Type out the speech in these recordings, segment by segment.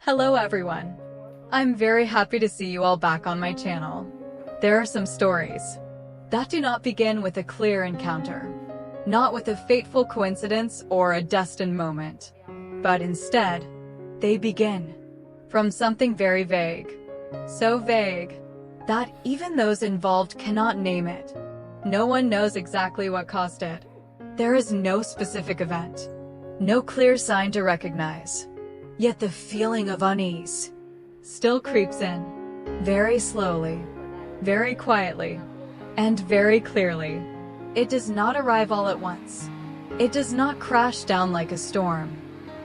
Hello everyone. I'm very happy to see you all back on my channel. There are some stories that do not begin with a clear encounter, not with a fateful coincidence or a destined moment, but instead, they begin from something very vague. So vague that even those involved cannot name it. No one knows exactly what caused it. There is no specific event, no clear sign to recognize. Yet the feeling of unease still creeps in, very slowly, very quietly, and very clearly. It does not arrive all at once. It does not crash down like a storm,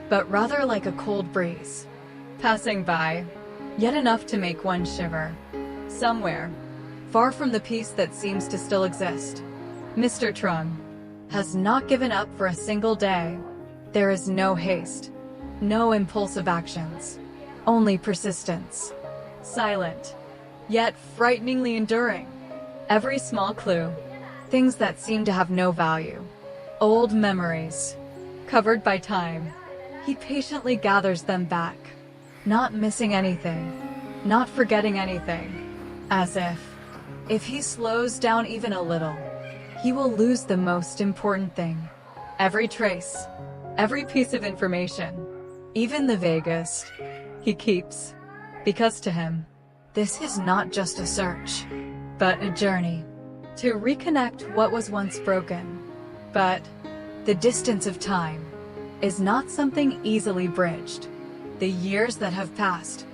but rather like a cold breeze, passing by, yet enough to make one shiver. Somewhere, far from the peace that seems to still exist, Mr. Trung has not given up for a single day. There is no haste, no impulsive actions, only persistence. Silent, yet frighteningly enduring. Every small clue, things that seem to have no value, old memories, covered by time. He patiently gathers them back, not missing anything, not forgetting anything, as if he slows down even a little, he will lose the most important thing. Every trace, every piece of information, even the vaguest, he keeps, because to him, this is not just a search, but a journey to reconnect what was once broken. But the distance of time is not something easily bridged. The years that have passed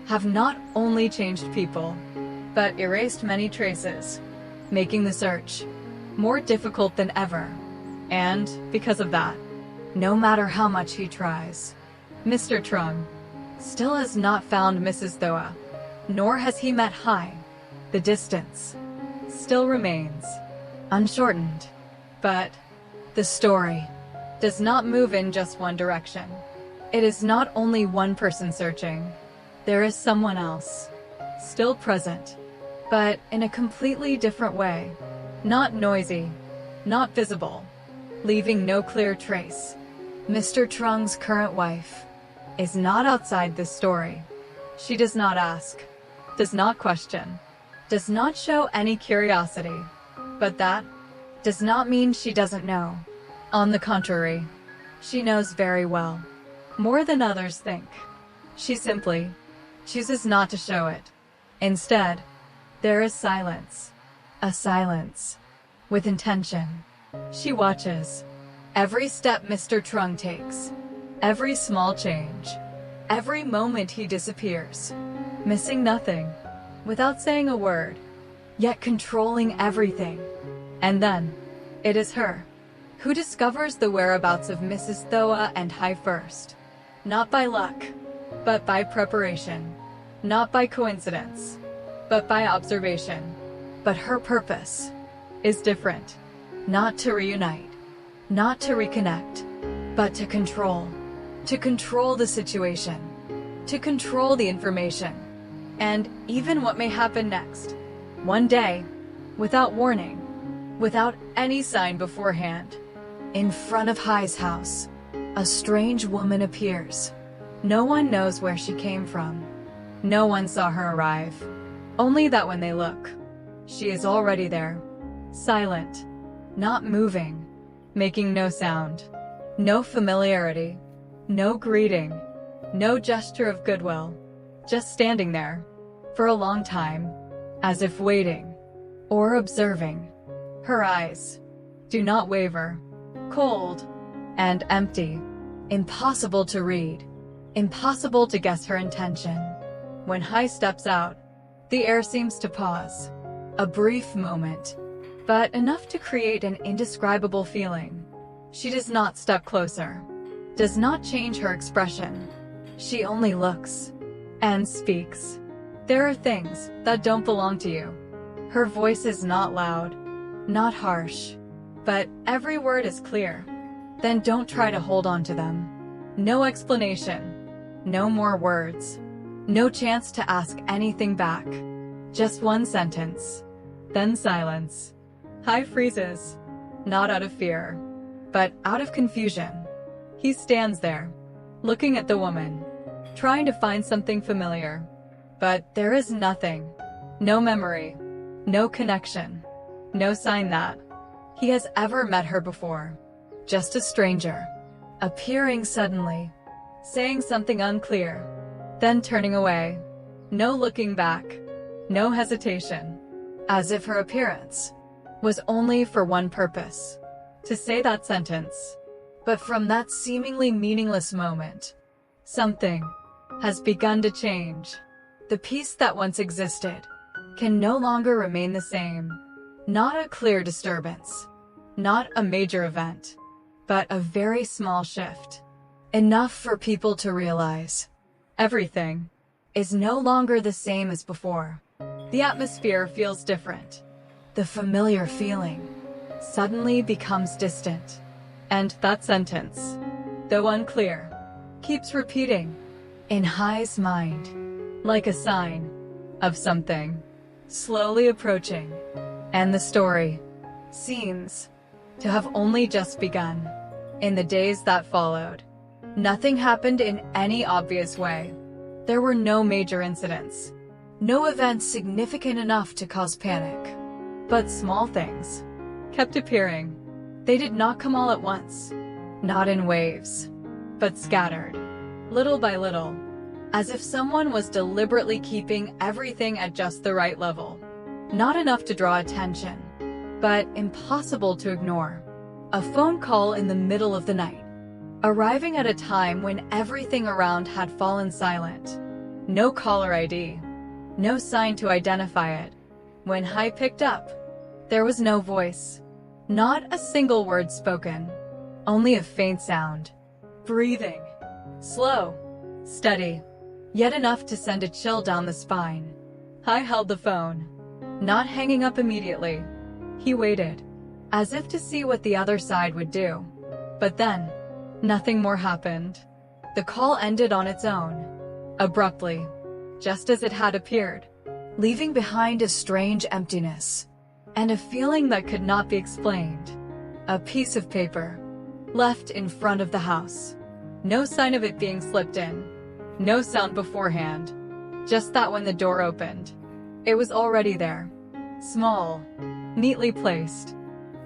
have not only changed people, but erased many traces, making the search more difficult than ever. And because of that, no matter how much he tries, Mr. Trung still has not found Mrs. Thoa, nor has he met Hai. The distance still remains unshortened. But the story does not move in just one direction. It is not only one person searching. There is someone else, still present, but in a completely different way. Not noisy, not visible, leaving no clear trace. Mr. Trung's current wife is not outside this story. She does not ask, does not question, does not show any curiosity. But that does not mean she doesn't know. On the contrary, she knows very well, more than others think. She simply chooses not to show it. Instead, there is silence. A silence with intention. She watches every step Mr. Trung takes, every small change, every moment he disappears, missing nothing, without saying a word, yet controlling everything. And then, it is her who discovers the whereabouts of Mrs. Thoa and Hai first. Not by luck, but by preparation. Not by coincidence, but by observation. But her purpose is different. Not to reunite, not to reconnect, but to control. To control the situation, to control the information, and even what may happen next. One day, without warning, without any sign beforehand, in front of Hai's house, a strange woman appears. No one knows where she came from. No one saw her arrive. Only that when they look, she is already there, silent, not moving, making no sound, no familiarity, no greeting, no gesture of goodwill, just standing there, for a long time, as if waiting, or observing. Her eyes do not waver, cold and empty, impossible to read, impossible to guess her intention. When Hai steps out, the air seems to pause, a brief moment, but enough to create an indescribable feeling. She does not step closer, does not change her expression. She only looks and speaks. There are things that don't belong to you. Her voice is not loud, not harsh, but every word is clear. Then don't try to hold on to them. No explanation, no more words, no chance to ask anything back. Just one sentence, then silence. Hai freezes, not out of fear, but out of confusion. He stands there, looking at the woman, trying to find something familiar. But there is nothing. No memory. No connection. No sign that he has ever met her before. Just a stranger, appearing suddenly, saying something unclear, then turning away. No looking back. No hesitation. As if her appearance was only for one purpose: to say that sentence. But from that seemingly meaningless moment, something has begun to change. The peace that once existed can no longer remain the same. Not a clear disturbance, not a major event, but a very small shift. Enough for people to realize everything is no longer the same as before. The atmosphere feels different. The familiar feeling suddenly becomes distant. And that sentence, though unclear, keeps repeating in Hai's mind, like a sign of something slowly approaching. And the story seems to have only just begun. In the days that followed, nothing happened in any obvious way. There were no major incidents, no events significant enough to cause panic. But small things kept appearing. They did not come all at once, not in waves, but scattered, little by little, as if someone was deliberately keeping everything at just the right level. Not enough to draw attention, but impossible to ignore. A phone call in the middle of the night, arriving at a time when everything around had fallen silent. No caller ID, no sign to identify it. When Hai picked up, there was no voice, not a single word spoken, only a faint sound. Breathing, slow, steady, yet enough to send a chill down the spine. Hai held the phone, not hanging up immediately. He waited, as if to see what the other side would do. But then, nothing more happened. The call ended on its own, abruptly, just as it had appeared, leaving behind a strange emptiness, and a feeling that could not be explained. A piece of paper, left in front of the house. No sign of it being slipped in. No sound beforehand. Just that when the door opened, it was already there. Small, neatly placed,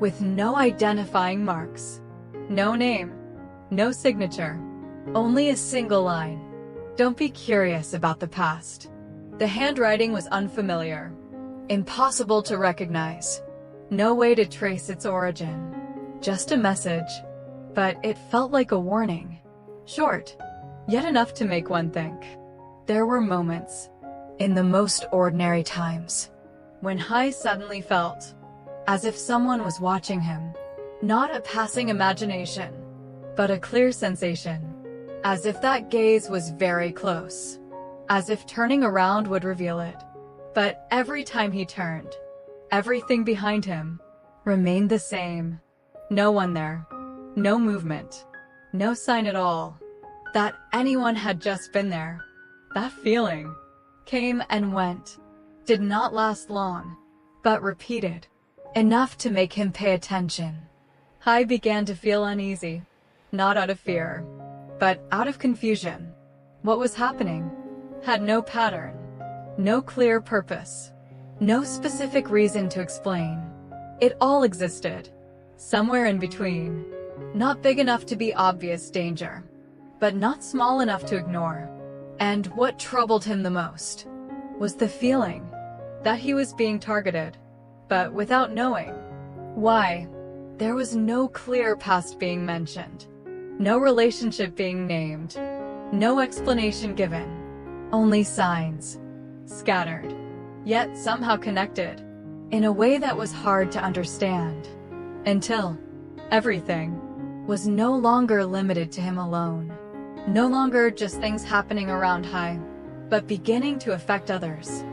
with no identifying marks. No name, no signature, only a single line. Don't be curious about the past. The handwriting was unfamiliar, impossible to recognize. No way to trace its origin. Just a message, but it felt like a warning. Short, yet enough to make one think. There were moments, in the most ordinary times, when Hai suddenly felt as if someone was watching him. Not a passing imagination, but a clear sensation. As if that gaze was very close. As if turning around would reveal it. But every time he turned, everything behind him remained the same. No one there. No movement. No sign at all that anyone had just been there. That feeling came and went, did not last long, but repeated, enough to make him pay attention. Hai began to feel uneasy, not out of fear, but out of confusion. What was happening had no pattern, no clear purpose, no specific reason to explain. It all existed, somewhere in between, not big enough to be obvious danger, but not small enough to ignore. And what troubled him the most was the feeling that he was being targeted, but without knowing why. There was no clear past being mentioned, no relationship being named, no explanation given, only signs, scattered, yet somehow connected, in a way that was hard to understand, until everything was no longer limited to him alone. No longer just things happening around Hai, but beginning to affect others,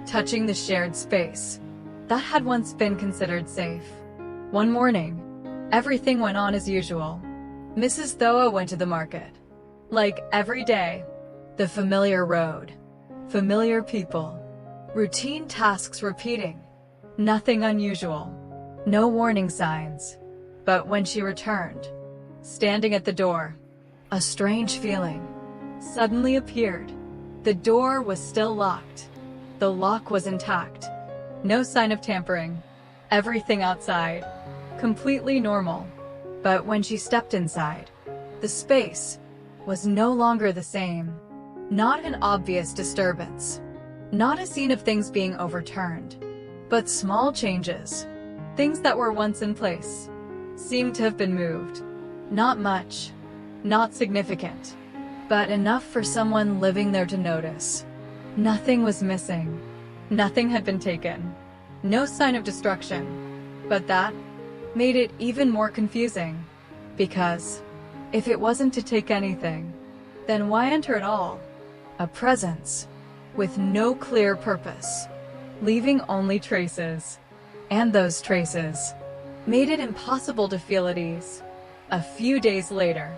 touching the shared space that had once been considered safe. One morning, everything went on as usual. Mrs. Thoa went to the market. Like every day, the familiar road, familiar people, routine tasks repeating. Nothing unusual, no warning signs. But when she returned, standing at the door, a strange feeling suddenly appeared. The door was still locked. The lock was intact. No sign of tampering. Everything outside, completely normal. But when she stepped inside, the space was no longer the same. Not an obvious disturbance. Not a scene of things being overturned. But small changes. Things that were once in place seemed to have been moved. Not much. Not significant. But enough for someone living there to notice. Nothing was missing. Nothing had been taken. No sign of destruction. But that made it even more confusing. Because if it wasn't to take anything, then why enter at all? A presence with no clear purpose, leaving only traces. And those traces made it impossible to feel at ease. A few days later,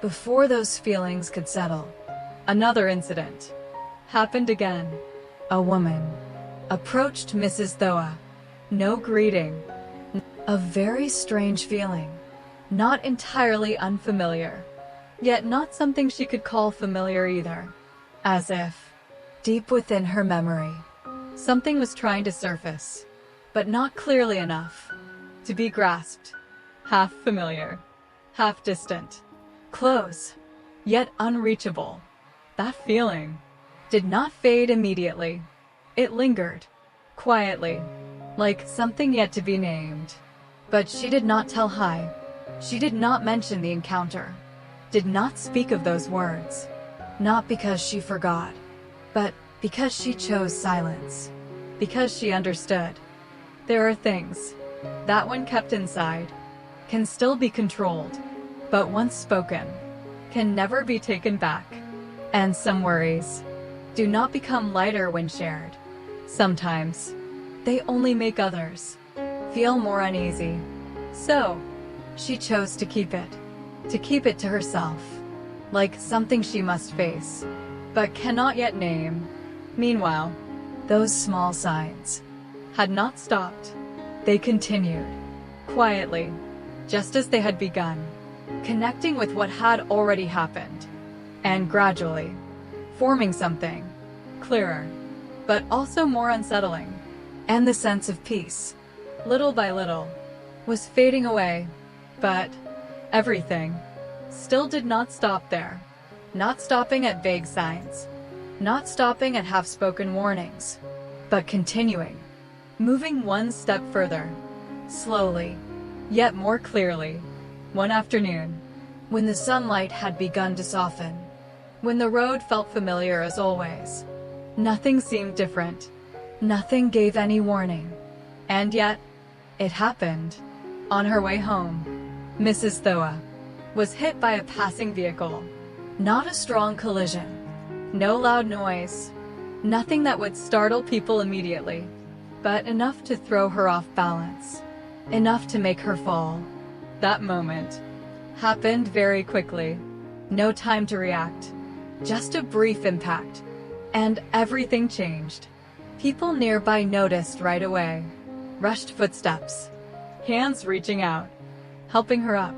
before those feelings could settle, another incident happened again. A woman approached Mrs. Thoa. No greeting. A very strange feeling. Not entirely unfamiliar, yet not something she could call familiar either. As if, deep within her memory, something was trying to surface, but not clearly enough to be grasped. Half familiar, half distant, close, yet unreachable. That feeling did not fade immediately. It lingered, quietly, like something yet to be named. But she did not tell Hai. She did not mention the encounter, did not speak of those words. Not because she forgot, but because she chose silence. Because she understood. There are things that when kept inside, can still be controlled, but once spoken, can never be taken back. And some worries do not become lighter when shared. Sometimes, they only make others feel more uneasy. So, she chose to keep it to herself, like something she must face, but cannot yet name. Meanwhile, those small signs had not stopped. They continued, quietly, just as they had begun, connecting with what had already happened, and gradually, forming something clearer, but also more unsettling. And the sense of peace, little by little, was fading away. But everything still did not stop there. Not stopping at vague signs, not stopping at half-spoken warnings, but continuing, moving one step further, slowly, yet more clearly. One afternoon, when the sunlight had begun to soften, when the road felt familiar as always, nothing seemed different. Nothing gave any warning. And yet, it happened. On her way home, Mrs. Thoa was hit by a passing vehicle. Not a strong collision. No loud noise. Nothing that would startle people immediately. But enough to throw her off balance. Enough to make her fall. That moment happened very quickly. No time to react. Just a brief impact. And everything changed. People nearby noticed right away. Rushed footsteps. Hands reaching out. Helping her up.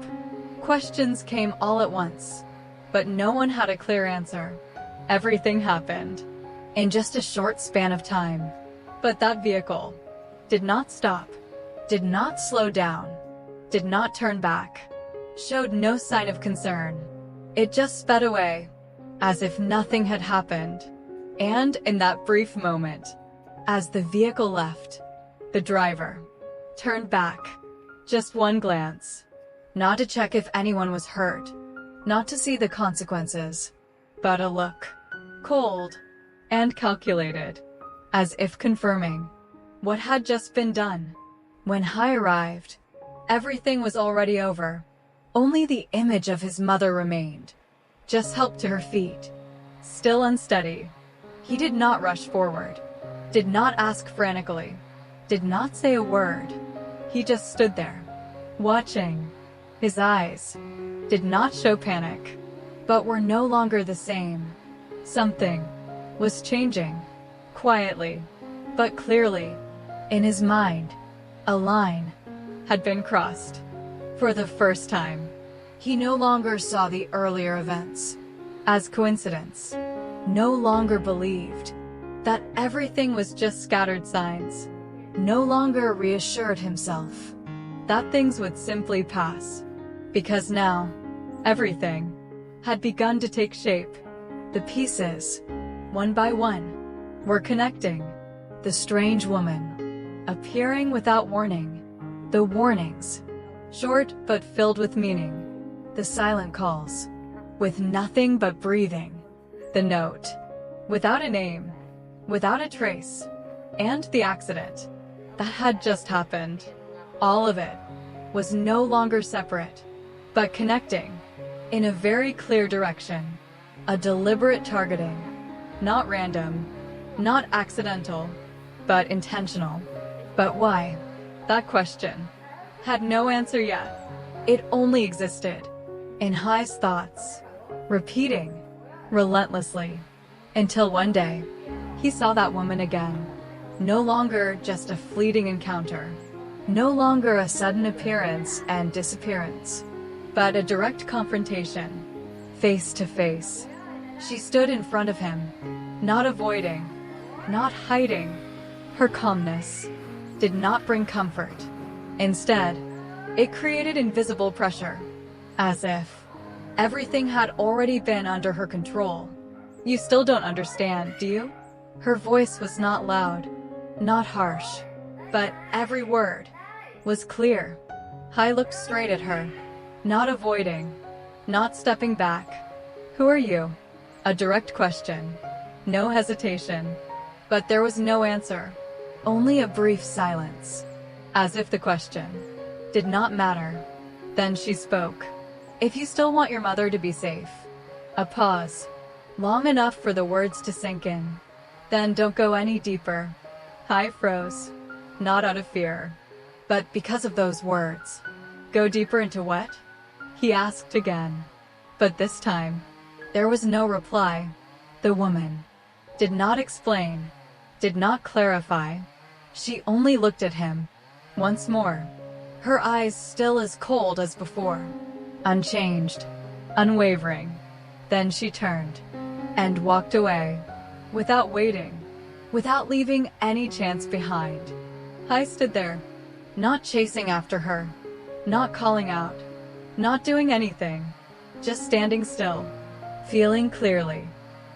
Questions came all at once. But no one had a clear answer. Everything happened in just a short span of time. But that vehicle did not stop. Did not slow down. Did not turn back. Showed no sign of concern. It just sped away, as if nothing had happened. And in that brief moment, as the vehicle left, the driver turned back. Just one glance. Not to check if anyone was hurt. Not to see the consequences. But a look. Cold. And calculated. As if confirming what had just been done. When Hai arrived, everything was already over. Only the image of his mother remained. Just helped to her feet. Still unsteady. He did not rush forward. Did not ask frantically. Did not say a word. He just stood there, watching. His eyes did not show panic, but were no longer the same. Something was changing, quietly, but clearly. In his mind, a line had been crossed. For the first time, he no longer saw the earlier events. as coincidence, no longer believed that everything was just scattered signs, no longer reassured himself that things would simply pass, because now, everything had begun to take shape. The pieces, one by one, were connecting. The strange woman, appearing without warning. The warnings, short but filled with meaning. The silent calls, with nothing but breathing. The note, without a name, without a trace. And the accident that had just happened. All of it was no longer separate, but connecting in a very clear direction. A deliberate targeting, not random, not accidental, but intentional. But why? That question had no answer yet. It only existed in Hai's thoughts, repeating relentlessly, until one day, he saw that woman again. No longer just a fleeting encounter, no longer a sudden appearance and disappearance, but a direct confrontation, face to face. She stood in front of him, not avoiding, not hiding. Her calmness did not bring comfort. Instead, it created invisible pressure, as if everything had already been under her control. You still don't understand, do you? Her voice was not loud, not harsh, but every word was clear. Hai looked straight at her, not avoiding, not stepping back. Who are you? A direct question. No hesitation. But there was no answer. Only a brief silence. As if the question did not matter. Then she spoke. If you still want your mother to be safe. A pause. Long enough for the words to sink in. Then don't go any deeper. Hai froze. Not out of fear, but because of those words. Go deeper into what? He asked again. But this time, there was no reply. The woman did not explain, did not clarify. She only looked at him once more, her eyes still as cold as before, unchanged, unwavering. Then she turned and walked away, without waiting, without leaving any chance behind. Hai stood there, not chasing after her, not calling out, not doing anything, just standing still, feeling clearly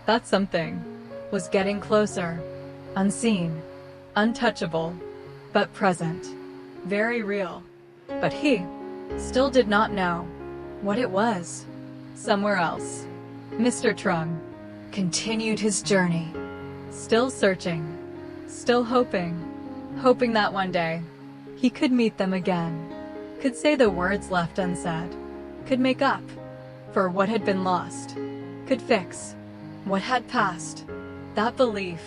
that something was getting closer, unseen, untouchable, but present, very real. But he still did not know what it was. Somewhere else, Mr. Trung continued his journey, still searching, still hoping that one day he could meet them again, could say the words left unsaid, could make up for what had been lost, could fix what had passed. That belief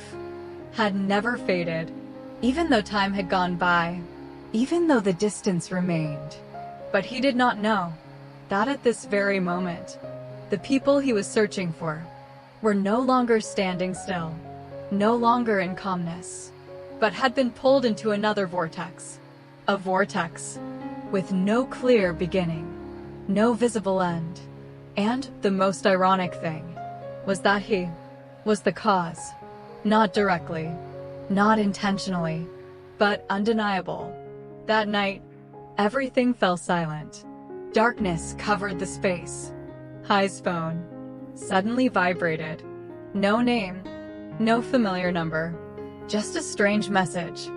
had never faded, even though time had gone by, even though the distance remained. But he did not know that at this very moment, the people he was searching for were no longer standing still, no longer in calmness, but had been pulled into another vortex. A vortex with no clear beginning, no visible end. And the most ironic thing was that he was the cause, not directly, not intentionally, but undeniable. That night, everything fell silent. Darkness covered the space. Hai's phone suddenly vibrated. No name, no familiar number, just a strange message.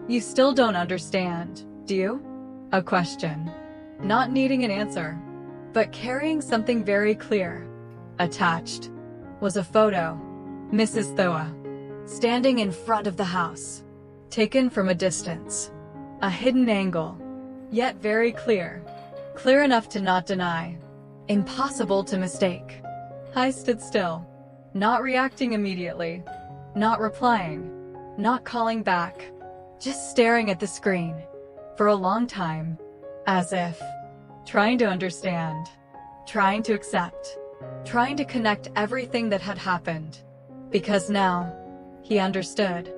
You still don't understand, do you? A question, not needing an answer, but carrying something very clear. Attached was a photo. Mrs. Thoa, standing in front of the house, taken from a distance. A hidden angle, yet very clear. Clear enough to not deny. Impossible to mistake. Hai stood still, not reacting immediately, not replying, not calling back, just staring at the screen for a long time, as if trying to understand, trying to accept, trying to connect everything that had happened. Because now, he understood.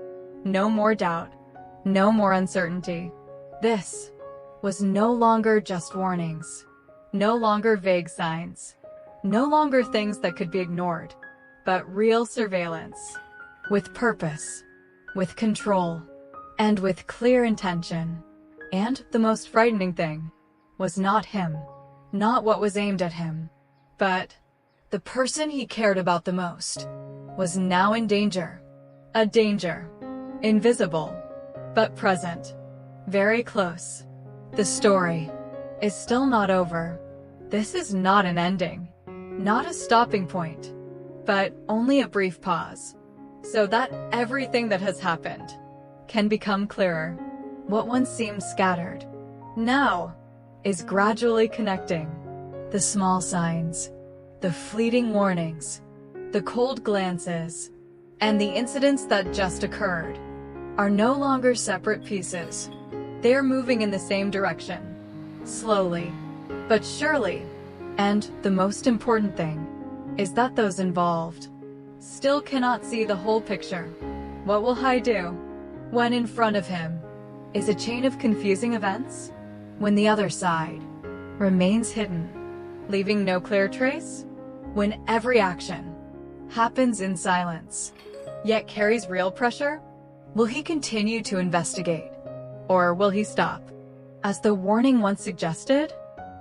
No more doubt, no more uncertainty. This was no longer just warnings, no longer vague signs. No longer things that could be ignored, but real surveillance. With purpose, with control, and with clear intention. And the most frightening thing was not him, not what was aimed at him, but the person he cared about the most was now in danger. A danger, invisible, but present, very close. The story is still not over. This is not an ending, not a stopping point, but only a brief pause, so that everything that has happened can become clearer. What once seemed scattered now is gradually connecting. The small signs, the fleeting warnings, the cold glances, and the incidents that just occurred are no longer separate pieces. They are moving in the same direction, slowly, but surely. And the most important thing is that those involved still cannot see the whole picture. What will Hai do when in front of him is a chain of confusing events? When the other side remains hidden, leaving no clear trace? When every action happens in silence, yet carries real pressure? Will he continue to investigate? Or will he stop? As the warning once suggested,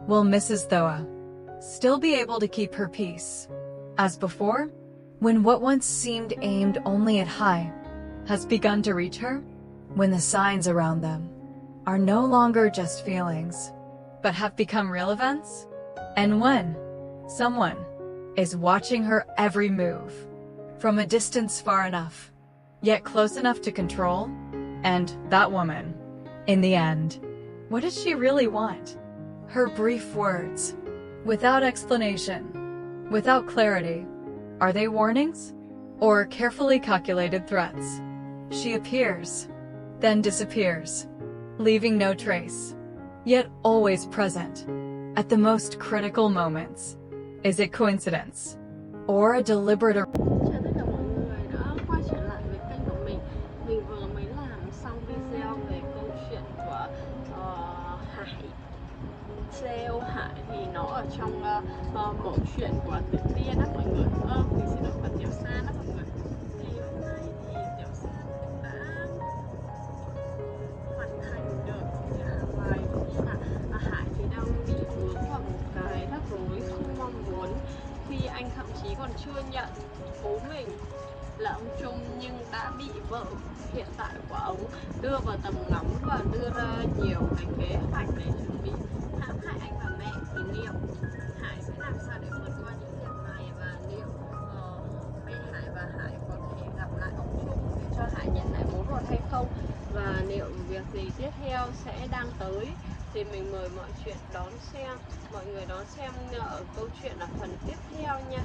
will Mrs. Thoa still be able to keep her peace? As before, when what once seemed aimed only at Hai has begun to reach her? When the signs around them are no longer just feelings, but have become real events? And when someone is watching her every move, from a distance far enough, yet close enough to control? And that woman, in the end, what does she really want? Her brief words, without explanation, without clarity, are they warnings? Or carefully calculated threats? She appears, then disappears, leaving no trace, yet always present at the most critical moments. Is it coincidence? Or a deliberate Chào tất cả mọi người đã quay trở lại với kênh của mình. Mình vừa mới làm xong video về câu chuyện của Hải. Tieu Hải thì nó ở trong mẫu chuyện của Tiểu Tiên đó mọi người. Mình xin lỗi của Tiểu San đó mọi người. Thì hôm nay thì Tiểu San đã hoàn thành được cả bài, nhưng mà Hải thì đang bị vướng vào một cái rắc rối không mong muốn, khi anh thậm chí còn chưa nhận bố mình là ông Trung nhưng đã bị vợ hiện tại của ông đưa vào tầm ngắm và đưa ra nhiều cái kế hoạch để chuẩn bị hãm hại anh và mẹ. Thì liệu Hải sẽ làm sao để vượt qua những việc này, và liệu bên Hải và Hải có thể gặp lại ông Trung để cho Hải nhận lại bố ruột hay không, và liệu việc gì tiếp theo sẽ đang tới. Thì mình mời mọi người đón xem ở câu chuyện là phần tiếp theo nha.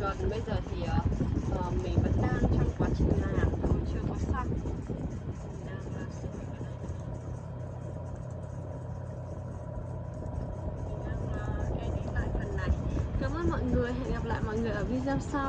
Còn bây giờ thì mình vẫn đang trong quá trình làm thôi, chưa có xong. Mình đang edit lại phần này. Cảm ơn mọi người, hẹn gặp lại mọi người ở video sau.